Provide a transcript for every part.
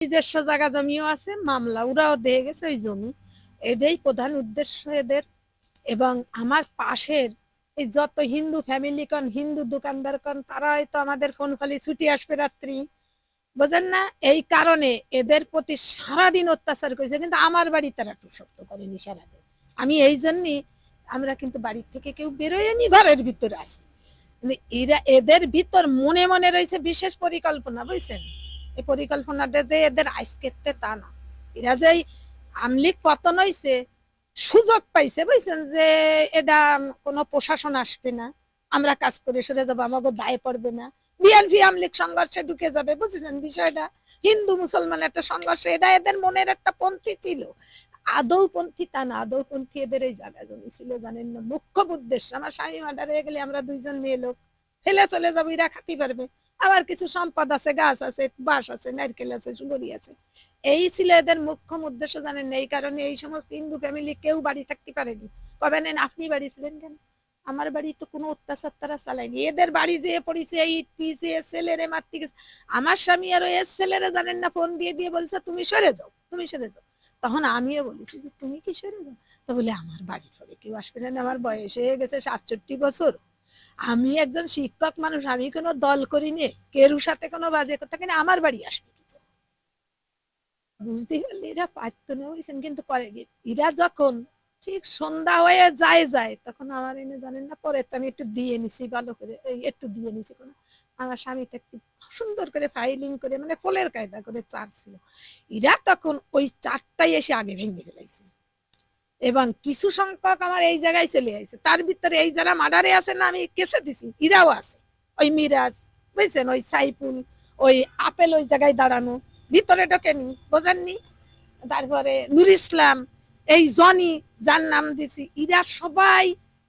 নিজস্ব জায়গা জমিও আছে, মামলা ওরাও দিয়ে গেছে ওই জমি। এটাই প্রধান উদ্দেশ্য এদের। এবং আমার পাশের এই যত হিন্দু ফ্যামিলি কন, হিন্দু দোকানদার কন, তারা হয়তো আমাদের ফোন খালি ছুটি আসবে রাত্রি, বোঝেন না? এই কারণে এদের প্রতি সারাদিন অত্যাচার করেছে, কিন্তু আমার বাড়ি তারা টুসক্ত করেনি সারাদিন। আমি এই জন্যই, আমরা কিন্তু বাড়ির থেকে কেউ বেরোয়নি, ঘরের ভিতরে আসি। এরা এদের ভিতর মনে মনে রয়েছে বিশেষ পরিকল্পনা, বুঝছেন? এই পরিকল্পনাটা এদের আজকেতে তা না। এরা যে আমলিক পতন হয়েছে, সুযোগ পাইছে, বুঝছেন, যে এটা কোনো প্রশাসন আসবে না, আমরা কাজ করে সরে যাবো, আমাকে দায় পড়বে না, বিএনপি আমলিক সংঘর্ষে ঢুকে যাবে, বুঝেছেন বিষয়টা? হিন্দু মুসলমান একটা সংঘর্ষ, এটা এদের মনের একটা পন্থী ছিল। আদৌ পন্থী তা না, আদৌ পন্থী এদের এই জায়গা জমি ছিল, জানেন না? মুখ্য উদ্দেশ্য, আমার স্বামী মার্ডার হয়ে গেলে আমরা দুইজন মেয়ে লোক ফেলে চলে যাবো, এরা খাতি পারবে, আবার কিছু সম্পদ আছে, গাছ আছে, বাঁশ আছে, নারকেল আছে, সুগরি আছে। এই ছিল এদের মুখ্য উদ্দেশ্য, জানেন না? এই কারণে এই সমস্ত হিন্দু ফ্যামিলি কেউ বাড়ি থাকতে পারেনি। কবে নেন আপনি বাড়ি ছিলেন কেন? আমার বাড়ি তো কোনো অত্যাচার তারা চালায়নি। এদের বাড়ি যেয়ে পড়েছে এই পিছে ছেলেরে মারতে গেছে। আমার স্বামী আর এর ছেলেরা, জানেন না, ফোন দিয়ে দিয়ে বলছে তুমি সরে যাও, তুমি সরে যাও। তখন আমিও বলেছি যে তুমি কি সরে যাও? তো বলে আমার বাড়ি করে কেউ আসবে না, আমার বয়স হয়ে গেছে 67 বছর, আমি একজন শিক্ষক মানুষ, আমি কোনো দল করিনি, কেরুর সাথে কোনো বাজে কথা কিনা, আমার বাড়ি আসবে কি? বুঝতে পারলে এরা পারতো না, বুঝছেন? কিন্তু করে এরা যখন ঠিক সন্ধ্যা হয়ে যায় তখন আমার এনে, জানেন না, পরে তো আমি একটু দিয়ে নিছি, ভালো করে একটু দিয়ে নিছি, কোনো আমার স্বামীটা একটু সুন্দর করে ফাইলিং করে, মানে ফলের কায়দা করে চার ছিল, এরা তখন ওই চারটাই এসে আগে ভেঙে ফেলাইছে। এবং কিছু সংখ্যক আমার এই জায়গায় চলে আসছে, তার ভিতরে এই যারা মার্ডারে আছে না, আমি কেসে দিছি, এরাও আছে। ওই মিরাজ, বুঝছেন, ওই সাইফুল, ওই আপেল ওই জায়গায় দাঁড়ানো, ভিতরে ঢোকেনি, বোঝেননি? তারপরে নুর ইসলাম, এই জনি যার নাম দিছি, এরা সবাই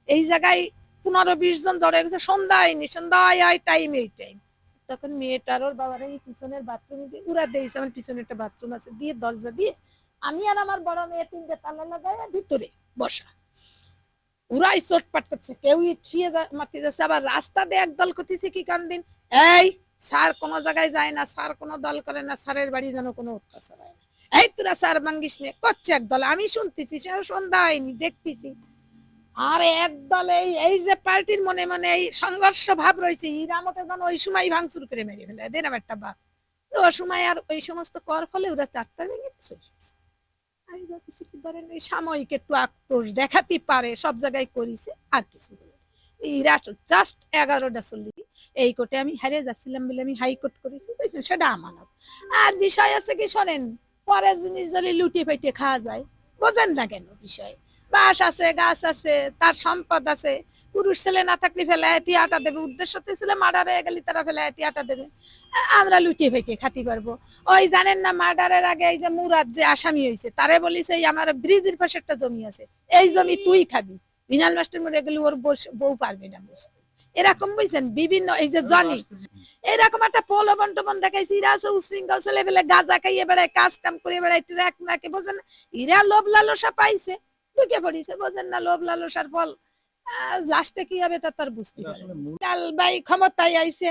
এই জায়গায় 15-20 জন জড়ে গেছে। সন্ধ্যা হয়নি, সন্ধ্যা হয় টাইম, এই টাইম তখন মেয়েটার ওর বাবার এই পিছনের বাথরুমে দিয়ে উড়া দিয়েছে, আমার পিছনে একটা বাথরুম আছে, দিয়ে দরজা দিয়ে আমি আর আমার বড় মেয়ে 3টে তালা লাগাই ভিতরে বসা। ওরাই চটপাট করছে, কেউ ঠিয়ে মারতে যাচ্ছে, আবার রাস্তা দিয়ে একদল করতেছে কি কান্দিন, এই স্যার কোনো জায়গায় যায় না, স্যার কোনো দল করে না, স্যারের বাড়ি যেন কোনো অত্যাচার হয় না, এই তোরা স্যার ভাঙ্গিস নে, করছে একদল। আমি শুনতেছি, সন্ধ্যা হয়নি, দেখতেছি। আর একদল এই যে পার্টির মনে মনে এই সংঘর্ষ ভাব রয়েছে, ইরামতে যেন ওই সময় ভাঙচুর করে মেরে ফেলে, এরকম একটা ভাব। ওই সময় আর ওই সমস্ত কর ফলে ওরা 4টা ভেঙে চলে গেছে। আমি ভাবছি কি, ধরেন এই সাময়িক একটু আক্রোশ দেখাতে পারে, সব জায়গায় করেছে, আর কিছু এরা জাস্ট 11টা 40 এই কোর্টে আমি হারিয়ে যাচ্ছিলাম বলে আমি হাইকোর্ট করেছি, বুঝছেন? সেটা আমানত। আর বিষয় আছে কি শোনেন, পরের জিনিস যদি লুটে পেটে খাওয়া যায়, বোঝেন না কেন বিষয়? বাস আছে, গাছ আছে, তার সম্পদ আছে, পুরুষ ছেলে না থাকলে ফেলাইতি আটা দেবে, উদ্দেশ্য ছিল মার্ডার হয়ে গেলে তারা ফেলাইতি আটা দেবে, আমরা লুটিয়ে পেটে খাতে পারবো। ওই জানেন না, মার্ডারের আগে এই যে মুরাদ যে আসামি হয়েছে, তারে বলিছে আমার ব্রিজের পাশে একটা জমি আছে, এই জমি তুই খাবি, মিনাল মাস্টার মরে গেলে ওর বউ পারবে না বুঝতে। এরকম বুঝছেন বিভিন্ন এই যে জনি, এরকম একটা প্রলোভন টোভন দেখাইছে, এরা আছে উশৃঙ্খল ছেলে পেলে, গাঁজা খাইয়ে বেড়ায়, কাজ কাম করে বেড়ায়, ট্রাক নাকে, বোঝেন? এরা লোভ লালসা পাইছে, ঢুকে পড়িছে, বোঝেন না? লোভ লালসার ফল লাস্টে কি হবে তা তার বুঝতে পারে। হিলাল ভাই ক্ষমতায় আইছে,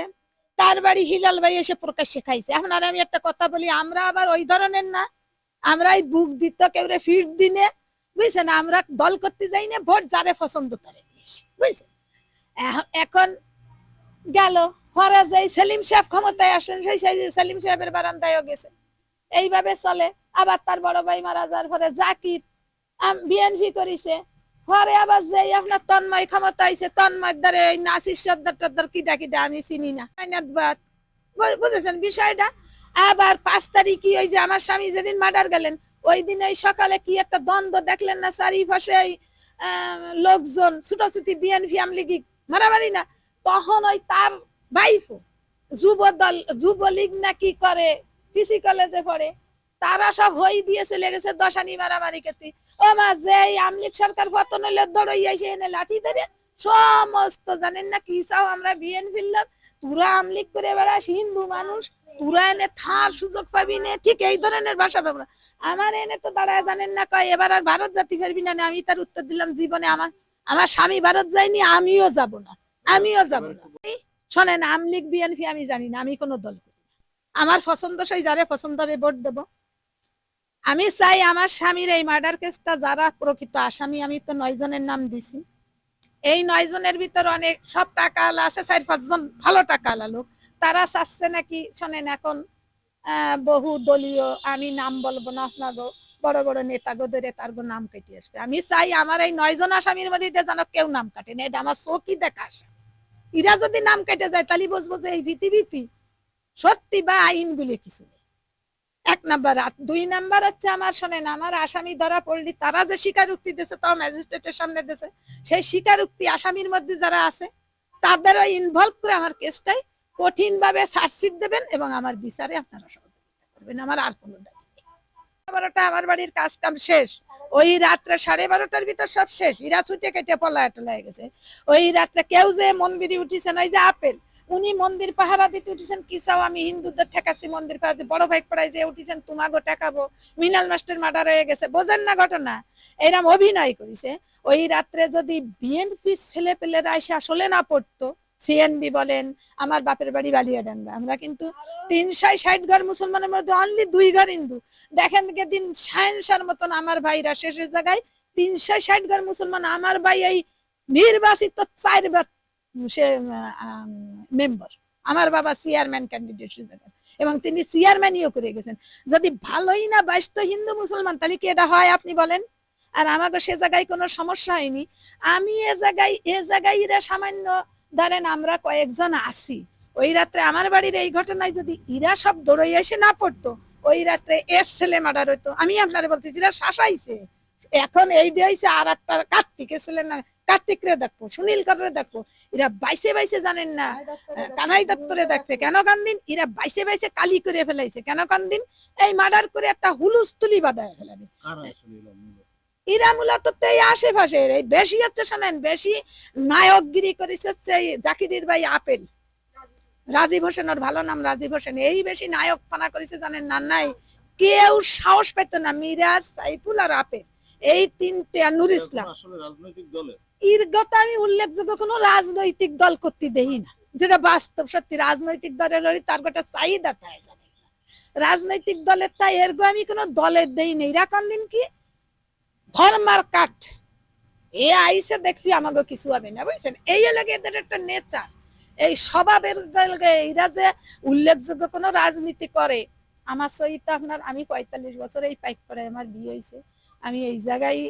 তার বাড়ি হিলাল ভাই এসে প্রকাশ্যে খাইছে। এখন আর আমি একটা কথা বলি, আমরা আবার ওই ধরনের না, আমরা এই বুক দিত কেউ ফিট দিনে, বুঝছেন? আমরা দল করতে যাই না, ভোট যারে পছন্দ তারে বুঝছেন। এখন গেল পরে যাই সেলিম সাহেব ক্ষমতায় আসেন, সেই সেলিম সাহেবের বারান্দায়ও গেছে, এইভাবে চলে। আবার তার বড় ভাই মারা যাওয়ার পরে জাকির বিএনপি করেছে, পরে আবার যাই আপনার তন্ময় ক্ষমতা আইছে, তন্ময় দ্বারে নাসির সর্দার টর্দার কিডা কিডা আমি চিনি না, বুঝেছেন বিষয়টা? আবার 5 তারিখই ওই যে আমার স্বামী যেদিন মার্ডার গেলেন, ওই দিন ওই সকালে কি একটা দ্বন্দ্ব দেখলেন না, চারিপাশে লোকজন ছুটাছুটি, বিএনপি আমলিগি মারামারি না, তখন ওই তার ভাইফো যুবলীগ না কি করে, পিসি কলেজে পড়ে, তারা সব হই দিয়ে চলে গেছে দশানি মারামারি করতে। ও মা, যে আমলিগ সরকার পতন হইলে দৌড়াইয়া এসে এনে লাঠি ধরে সমস্ত, জানেন না কি চাও, আমরা বিএনপির লোক, তোরা আমলিগ করে বেড়াস, হিন্দু মানুষ, তোরা এনে থার সুযোগ পাবি না, ঠিক এই ধরনের ভাষা ব্যবহার। আমার এনে তো দাঁড়ায়, জানেন না, কয় এবার আর ভারত জাতি ফেরবি না। আমি তার উত্তর দিলাম, জীবনে আমার আমার স্বামী ভারত যায়নি, আমিও যাব না, আমিও যাব না। শোনেন, আমলিগ বিএনপি আমি জানি না, আমি কোনো দল করি না, আমার পছন্দসই যারে পছন্দ হবে ভোট দেব। আমি চাই আমার স্বামীর এই মার্ডার কেসটা যারা প্রকৃত আসামি, আমি তো 9 জনের নাম দিছি, এই 9 জনের ভিতর অনেক সব টাকা আলা আছে, 4-5 জন ভালো টাকা আলা লোক, তারা চাচ্ছে নাকি শোনেন এখন বহু দলীয়, আমি নাম বলবো না, আপনাগো বড় বড় নেতাগো ধরে তার নাম কেটে আসবে। আমি চাই আমার এই 9 জন আসামির মধ্যে যেন কেউ নাম কাটে না, এটা আমার চোখই দেখা আসে। এরা যদি নাম কেটে যায় তাহলে বুঝবো যে এই ভীতি সত্যি বা আইন বলে কিছু নেই। 1 নাম্বার। 2 নাম্বার হচ্ছে আমার শোনেন, আমার আসামি ধরা পড়লি তারা যে স্বীকারোক্তি দিয়েছে, তাও ম্যাজিস্ট্রেটের সামনে দিয়েছে, সেই স্বীকারোক্তি আসামির মধ্যে যারা আছে তাদেরও ইনভলভ করে আমার কেসটাই কঠিন ভাবে চার্জশিট দেবেন এবং আমার বিচারে আপনারা সহযোগিতা করবেন। আমার আর কোনো দাবি নেই। 12টা আমার বাড়ির কাজ কাম শেষ, ওই রাত্রে 12:30টার ভিতর সব শেষ, ইরা ছুটে কেটে পলায় গেছে। ওই রাত্রে কেউ যে মন্দিরে উঠিছেন, ওই যে আপেল উনি মন্দির পাহারা দিতে উঠেছেন, কি চাও আমি হিন্দুদের ঠেকাচ্ছি মন্দির পাহারা, বড় ভাই পড়ায় যে উঠেছেন তোমাগো ঠেকাবো, মিনাল মাস্টার মার্ডার হয়ে গেছে, বোঝেন না ঘটনা, এরম অভিনয় করেছে। ওই রাত্রে যদি বিএনপি ছেলে পেলেরা এসে আসলে না পড়তো, সিএনবি বলেন, আমার বাপের বাড়ি বালিয়াডাঙ্গা, আমরা কিন্তু 360 ঘর মুসলমানের মধ্যে অনলি 2 ঘর হিন্দু। দেখেন দিন সায়েন্সার মতন আমার ভাইরা শেষের জায়গায় 360 ঘর মুসলমান, আমার ভাই এই নির্বাচিত 4 বার সে মেম্বার, আমার বাবা চেয়ারম্যান ক্যান্ডিডেট এবং তিনি চেয়ারম্যানইও করে গেছেন। যদি ভালোই না বাসত হিন্দু মুসলমান তাহলে কি এটা হয় আপনি বলেন? আর আমাকে সে জায়গায় কোনো সমস্যা হয়নি। আমি এ জায়গায় এরা সামান্য ধরেন আমরা কয়েকজন আছি, ওই রাত্রে আমার বাড়ির এই ঘটনায় যদি ইরা সব দৌড়ে এসে না পড়তো, ওই রাত্রে এস ছেলে মার্ডার হইতো। আমি আপনারা বলতেছি এরা শাসাইছে, এখন এই দিয়েছে আর একটা কার্তিকের ছেলে না, কার্তিক রে দেখবো, সুনীল করে দেখবো, এরা বাইসে জানেন না কানাই দত্তরে দেখবে কেন কান্দিন, এরা বাইসে কালি করে ফেলাইছে কেন কান্দিন, এই মার্ডার করে একটা হুলুস্থুলি বাঁধায় ফেলাবে। এরা মূলত এই আশেপাশের এই বেশি হচ্ছে শোনেন, বেশি নায়কগিরি করেছে হচ্ছে জাকিরের ভাই আপেল, রাজীব হোসেন, ওর ভালো নাম রাজীব হোসেন, এই বেশি নায়ক পানা করেছে জানেন না। নাই কেউ সাহস পেত না, মিরাজ, সাইফুল আর আপেল, এই 3টে, আর নুর ইসলাম। এর কথা আমি উল্লেখযোগ্য কোনো রাজনৈতিক দল করতে দেই না, যেটা বাস্তব সত্যি। রাজনৈতিক দলের তার গোটা চাহিদা থাকে জানে, রাজনৈতিক দলের তাই এরগো আমি কোনো দলের দেই নেই। রাখান দিন কি ধর্মার কাঠ এ আইসে দেখবি আমাকে কিছু হবে না, বুঝছেন? এই লাগে এদের একটা নেচার, এই স্বভাবের। এরা যে উল্লেখযোগ্য কোনো রাজনীতি করে, আমার সহিত আপনার, আমি 45 বছর এই পাইক করে আমার বিয়ে হয়েছে, আমি এই জায়গায়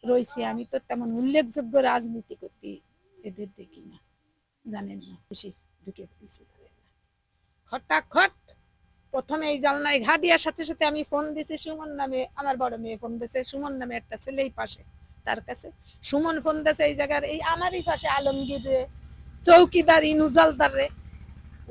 রয়েছি, আমি তো তেমন উল্লেখযোগ্য রাজনীতি করতে এদের দেখি না, জানেন না, খুশি ঢুকে পড়েছে জানেন না। খটাখট প্রথমে এই জালনায় ঘা দেওয়ার সাথে সাথে আমি ফোন দিয়েছি সুমন নামে, আমার বড় মেয়ে ফোন দিয়েছে, সুমন নামে একটা ছেলে এই পাশে তার কাছে, সুমন ফোন দিয়েছে এই জায়গার এই আমারই পাশে আলমগীর রে, চৌকিদার ইনুজালদার রে।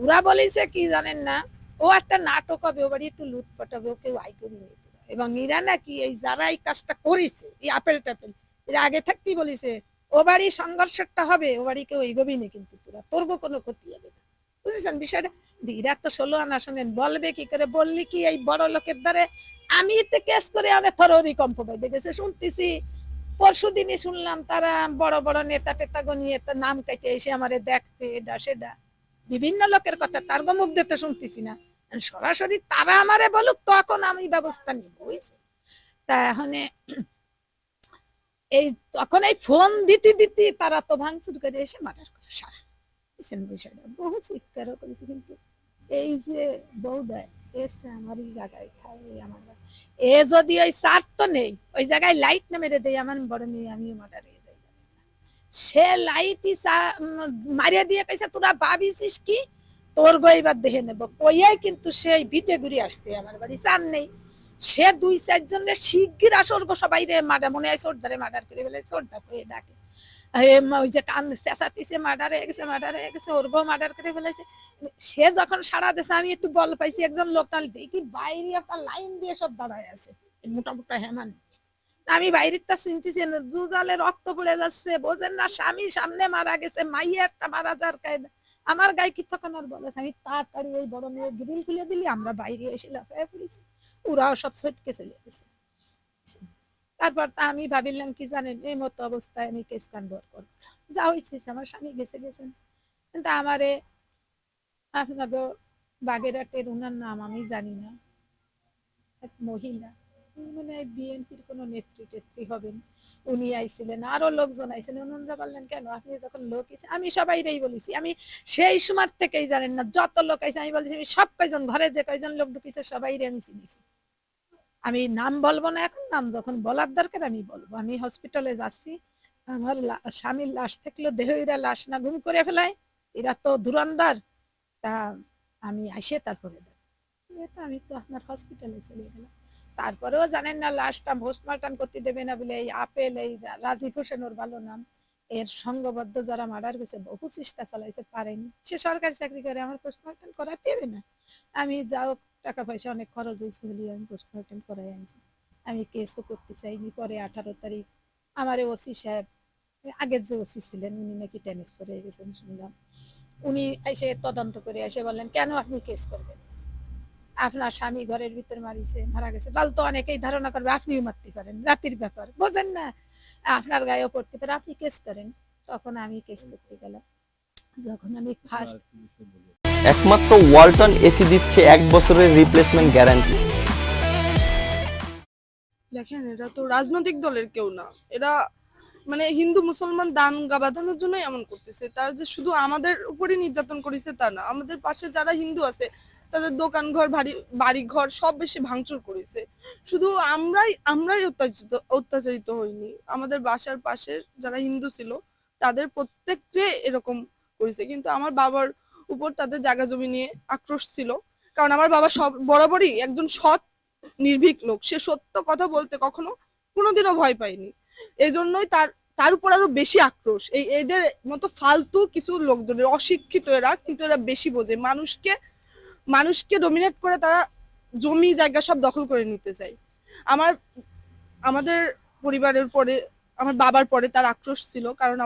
ওরা বলেছে কি জানেন না, ও একটা নাটক হবে, ও বাড়ি একটু লুটপাট হবে, কেউ আই করি নিয়ে, এবং এরা নাকি এই যারা এই কাজটা করেছে এই আপেল টাপেল, এরা আগে থাকতেই বলেছে ও বাড়ি সংঘর্ষটা হবে, ও বাড়ি কেউ এগোবি না, কিন্তু তোরা তোর কোনো ক্ষতি হবে না, বুঝেছেন বিষয়টা। এরা তো 16 আনা শোনেন, বলবে কি করে, বললি কি এই বড় লোকের দ্বারে আমি তো কেস করে আমি থরোরি কম্প পাইতে গেছে শুনতেছি। পরশু দিনই শুনলাম তারা বড় বড় নেতা টেতা গনিয়ে নাম কেটে এসে আমারে দেখবে, এটা সেটা বিভিন্ন লোকের কথা, তার মুখ দিতে শুনতেছি না, সরাসরি তারা আমারে বলুক তখন আমি ব্যবস্থা নিব, বুঝছি? তা এখন এই তখন এই ফোন দিতে তারা তো ভাঙচুর করে এসে মার্ডার করে সারা, বুঝছেন বিষয়টা। বহু চিৎকারও করেছে, কিন্তু এই যে বউদা এসে আমার এই জায়গায় থাকে, আমার এ যদি ওই সার তো নেই, ওই জায়গায় লাইট না মেরে দেয় আমার বড় মেয়ে, আমিও মার্ডার হয়ে যাই, সে লাইটই মারিয়ে দিয়ে কইছে তোরা ভাবিছিস কি তোর গইবার দেখে নেব, কইয়াই কিন্তু সেই ভিটে ঘুরে আসতে আমার বাড়ি চান নেই, সে 2-4 জনের শিগগির আসর গো সবাই রে মার্ডার, মনে হয় সর্দারে মার্ডার করে ফেলে, সর্দা করে ডাকে, ওই যে কান চেঁচাতিছে মার্ডার হয়ে গেছে, ওর বউ মার্ডার করে ফেলেছে। সে যখন সারা দেশে আমি একটু বল পাইছি, একজন লোকাল দেখি বাইরে একটা লাইন দিয়ে সব দাঁড়ায় আছে মোটামুটি হেমান, আমি বাইরের তা চিনতেছি না, দুজালে রক্ত পড়ে যাচ্ছে, বোঝেন না, স্বামী সামনে মারা গেছে, মাইয়া একটা মারা যার কায়দা, আমার গায়ে কি তখন আর বলেছে, আমি তাড়াতাড়ি ওই বড় মেয়ে গ্রিল খুলে দিলি, আমরা বাইরে এসে লাফায় পড়েছি, ওরাও সব ছটকে চলে গেছে। তারপর তা আমি ভাবিলাম কি জানেন, এই মতো অবস্থায় আমি কেস কান্ড করবো, যা হয়েছে আমার স্বামী গেছেন, কিন্তু আমারে আপনাকে বাগেরহাটের, ওনার নাম আমি জানি না, এক মহিলা, উনি মানে বিএনপির কোনো নেত্রী টেত্রী হবেন। উনি আইছিলেন, আরো লোকজন আইছিলেন। ওনারা বললেন কেন আপনি যখন লোক আমি সবাইরেই বলেছি, আমি সেই সময় থেকেই জানেন না যত লোক আইছে আমি বলেছি, আমি সব কয়জন ঘরে যে কয়জন লোক ঢুকিছে সবাইরে আমি চিনিছি। আমি নাম বলবো না এখন, নাম যখন বলার দরকার আমি বলবো। আমি হসপিটালে যাচ্ছি, আমার স্বামীর লাশ থাকলো, দেহ এরা লাশ না গুম করে ফেলায়, এরা তো ধুরন্ধর। তা আমি আসে তারপরে আমি তো আপনার হসপিটালে চলে গেলাম। তারপরেও জানেন না লাশটা পোস্টমর্টম করতে দেবে না বলে এই আপেল, এই রাজীব হোসেন ওর ভালো নাম, এর সংঘবদ্ধ যারা মার্ডার করেছে বহু চেষ্টা চালাইছে, পারেনি। সে সরকারি চাকরি করে, আমার পোস্টমর্টম করাতে দেবে না। আমি যাও, টাকা পয়সা অনেক খরচ হয়েছে হলে আমি পোস্টমর্টম করাই আনছি। আমি কেসও করতে চাইনি। পরে 18 তারিখ আমার ওসি সাহেব, আগের যে ওসি ছিলেন উনি নাকি ট্রান্সফার হয়ে গেছেন শুনলাম, উনি এসে তদন্ত করে এসে বললেন কেন আপনি কেস করবেন, আপনার স্বামী ঘরের ভিতর মারা গেছে, তাহলে তো অনেকেই ধারণা করবে আপনিও মারতে পারেন, রাতের ব্যাপার বোঝেন না, আপনার গায়েও পড়তে পারে, আপনি কেস করেন। তখন আমি কেস করতে গেলাম। যখন আমি ফার্স্ট, একমাত্র ওয়ালটন এসি দিচ্ছে 1 বছরের রিপ্লেসমেন্ট গ্যারান্টি। দেখেন, এরা তো রাজনৈতিক দলের কেউ না, এরা মানে হিন্দু মুসলমান দাঙ্গা বাঁধানোর জন্য এমন করতেছে। তার যে শুধু আমাদের উপরই নির্যাতন করেছে তা না, আমাদের পাশে যারা হিন্দু আছে তাদের দোকান ঘর, বাড়ি ঘর সব বেশি ভাঙচুর করেছে। শুধু আমরাই অত্যাচারিত হইনি, আমাদের বাসার পাশে যারা হিন্দু ছিল তাদের প্রত্যেককে এরকম করেছে। কিন্তু আমার বাবার উপর তাদের জায়গা জমি নিয়ে আক্রোশ ছিল, কারণ আমার বাবা সব বরাবরই একজন সৎ নির্ভীক লোক। সে সত্য কথা বলতে কখনো কোনোদিনও ভয় পায়নি। এই জন্যই তার উপর আরো বেশি আক্রোশ। এদের মতো ফালতু কিছু লোকজনের, অশিক্ষিত এরা, কিন্তু এরা বেশি বোঝে। মানুষকে ডমিনেট করে তারা জমি জায়গা সব দখল করে নিতে চায়। আমাদের পরিবারের পরে, আমার বাবার পরে তার আক্রোশ ছিল, কারণ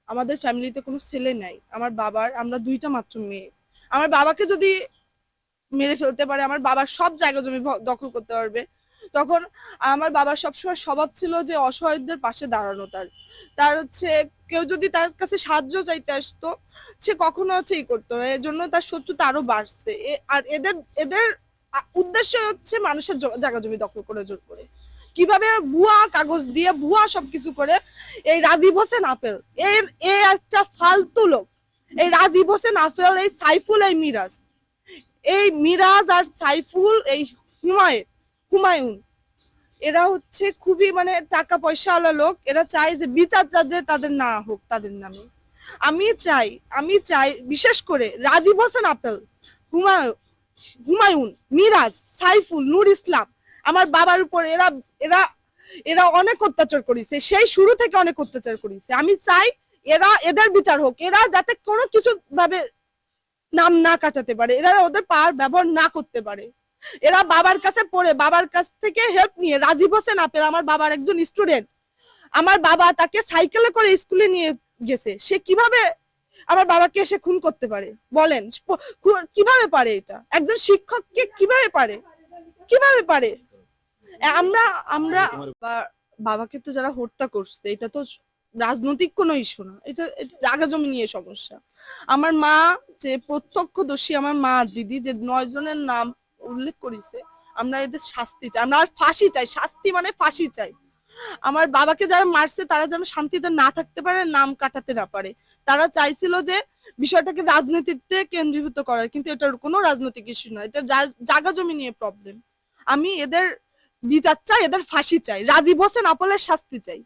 আমাদের ফ্যামিলিতে কোনো ছেলে নাই। আমরা 2টা মাত্র মেয়ে। আমার বাবাকে যদি মেরে ফেলতে পারে, আমার বাবার সব জায়গা জমি দখল করতে পারবে, তখন আমার বাবার সবসময় স্বভাব ছিল যে অসহায়দের পাশে দাঁড়ানো। তার হচ্ছে কেউ যদি তার কাছে সাহায্য চাইতে আসতো, সে কখনো ই করতো না। এর জন্য তার শত্রুতা আরো বাড়ছে। আর এদের উদ্দেশ্য হচ্ছে মানুষের জায়গা জমি দখল করে, জোর করে কিভাবে ভুয়া কাগজ দিয়ে ভুয়া সবকিছু করে। এই রাজীব হোসেন আপেল একটা ফালতু লোক। এই রাজীব হোসেন আপেল, এই সাইফুল, এই মিরাজ আর সাইফুল, এই হুমায়ুন, এরা হচ্ছে খুবই মানে টাকা পয়সাওয়ালা লোক। এরা চায় যে বিচার যাদের তাদের না হোক তাদের নামে। আমি চাই বিশেষ করে রাজীব হোসেন আপেল, হুমায়ুন, মিরাজ, সাইফুল, নূর ইসলাম, আমার বাবার উপর এরা এরা এরা অনেক অত্যাচার করেছে, সেই শুরু থেকে অনেক অত্যাচার করেছে। আমি চাই এদের বিচার হোক। এরা যাতে কোনো কিছু ভাবে নাম না কাটাতে পারে, এরা ওদের পাওয়ার ব্যবহার না করতে পারে। এরা বাবার কাছে পড়ে, বাবার কাছ থেকে হেল্প নিয়ে, রাজীব হোসেন আপেল আমার বাবার একজন স্টুডেন্ট। আমার বাবা তাকে সাইকেলে করে স্কুলে নিয়ে গেছে। সে কিভাবে আমার বাবাকে এসে খুন করতে পারে বলেন? কিভাবে পারে? এটা একজন শিক্ষককে কিভাবে পারে? আমরা আমরা বাবাকে তো যারা হত্যা করছে, এটা তো রাজনৈতিক কোনো ইস্যু না, এটা জায়গা জমি নিয়ে সমস্যা। আমার মা যে প্রত্যক্ষদর্শী, আমার মা দিদি যে 9 জনের নাম উল্লেখ করেছে, আমরা এদের শাস্তি চাই। আমরা আর ফাঁসি চাই, শাস্তি মানে ফাঁসি চাই। আমার বাবাকে যারা মারছে তারা যেন শান্তিতে না থাকতে পারে, নাম কাটাতে না পারে। তারা চাইছিল যে বিষয়টাকে রাজনীতিতে কেন্দ্রীভূত করার, কিন্তু এটার কোনো রাজনৈতিক ইস্যু নয়, এটা জায়গা জমি নিয়ে প্রবলেম। আমি এদের বিচার চাই, এদের ফাঁসি চাই, রাজীব হোসেন আপেলের শাস্তি চাই।